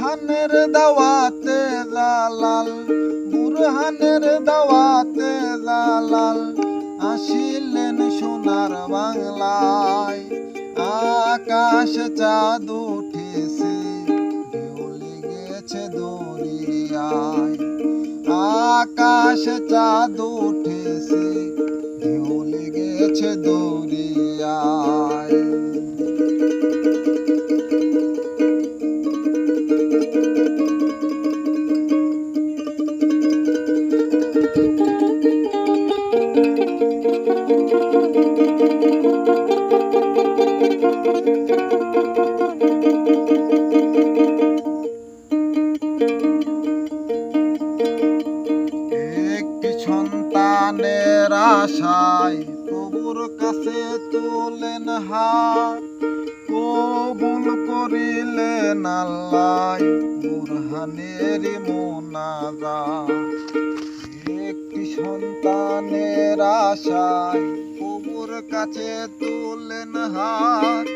বুরহানের দাওয়াতে জালাল, বুরহানের দাওয়াতে জালাল আসিলেন সোনার বাংলায়। আকাশ চাঁদ উঠেছে, ঢেউ লেগেছে দরিয়ায়। আকাশ চাঁদ উঠেছে, ঢেউ লেগেছে দরিয়ায়। একটি সন্তানের আশায় প্রভুর কাছে তোলেন হাত, কবুল করিলেন আল্লাহ বুরহানের মোনাজাত। একটি সন্তানের আশায় প্রভুর কাছে তোলেন হাত,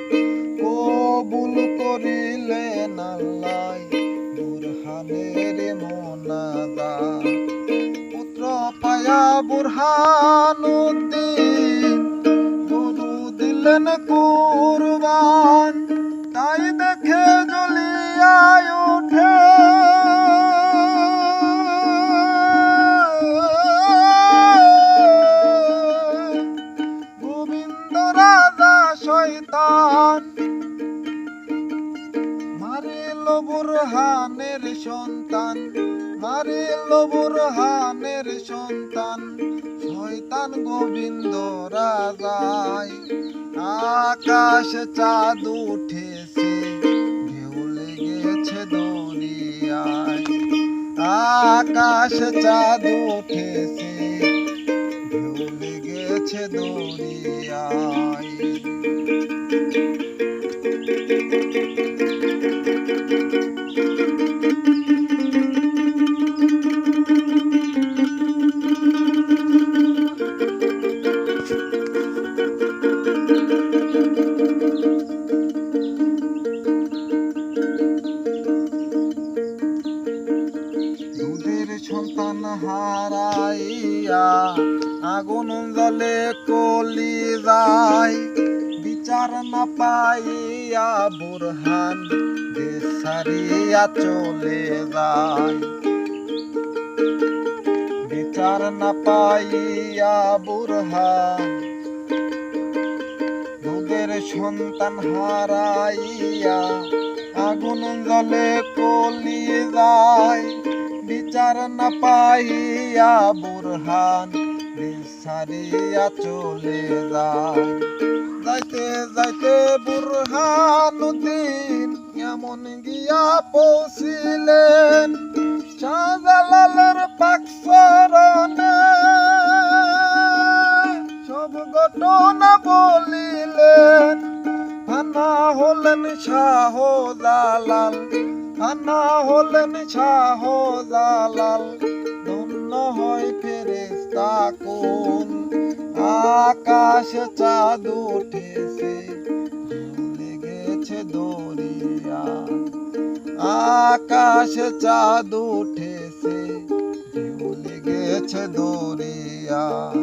কবুল করিলেন আল্লাহ বুরহানের মোনাজাত। পুত্র পায়া বুরহানুদ্দিন গরু দিলেন কুরবান, তাই দেখে জ্বলিয়ায় ওঠে গোবিন্দ রাজা শয়তান। মারিল বুরহানের সন্তান, মারিল বুরহানের সন্তান শয়তান গোবিন্দ রাজায়। আকাশ চাঁদ উঠেছে, ঢেউ লেগেছে দরিয়ায়। আকাশ চাঁদ উঠেছে, ঢেউ লেগেছে দরিয়ায়। দুধের সন্তান হারাইয়া আগুন জলে কলি যায়, বিচার না পাইয়া বুরহান দেশ ছাড়িয়া চলে যায়। বিচার না পাইয়া বুরহান দুধের সন্তান হারাইয়া আগুন জলে কলি যায়। বিচার না পাইয়া বুরহান দেশ ছাড়িয়া চলে যায়। যাইতে যাইতে বুরহানুদ্দিন এমন গিয়া পৌঁছিলেন শাহজালালের পাক চরণে, সব ঘটনা বলিলেন। ফানা হলেন শাহজালাল, ফানা হলেন শাহজালাল, ধন্য হয় ফেরেশতা কুল। আকাশ চাঁদ উঠেছে, ঢেউ লেগেছে দরিয়ায়। আকাশ চাঁদ উঠেছে, ঢেউ লেগেছে দরিয়ায়।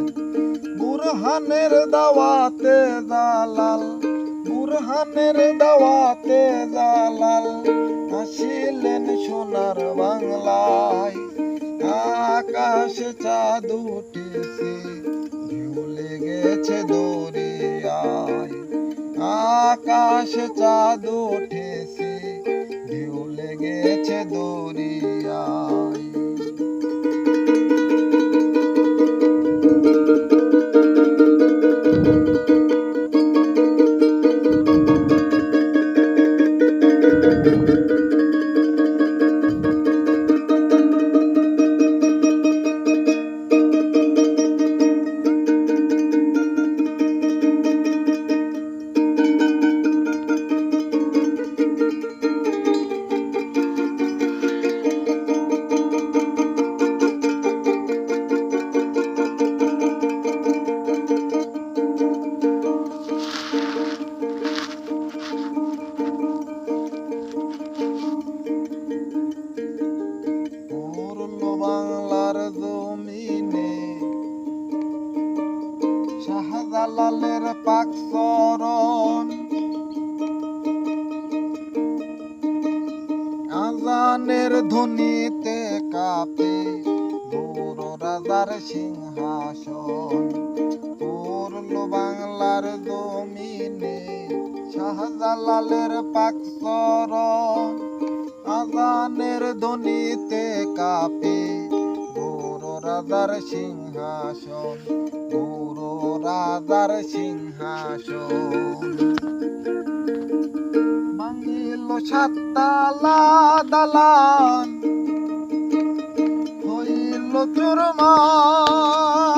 বুরহানের দাওয়াতে জালাল, বুরহানের দাওয়াতে জালাল আসিলেন সোনার বাংলায়। আকাশ চাঁদ উঠেছে, ঢেউ লেগেছে দরিয়ায়। আকাশ চাঁদ উঠেছে, ঢেউ লেগেছে দরিয়ায়। আজানের ধ্বনিতে কাঁপে গৌর রাজার সিংহাসন। পড়লো বাংলার জমিনে শাহজালালের পাক চরণ। আজানের ধ্বনিতে কাঁপে গৌর রাজার সিংহাসন, গৌর রাজার সিংহাসন। ভাঙিল সাততলা দালান, হইল চুরমার।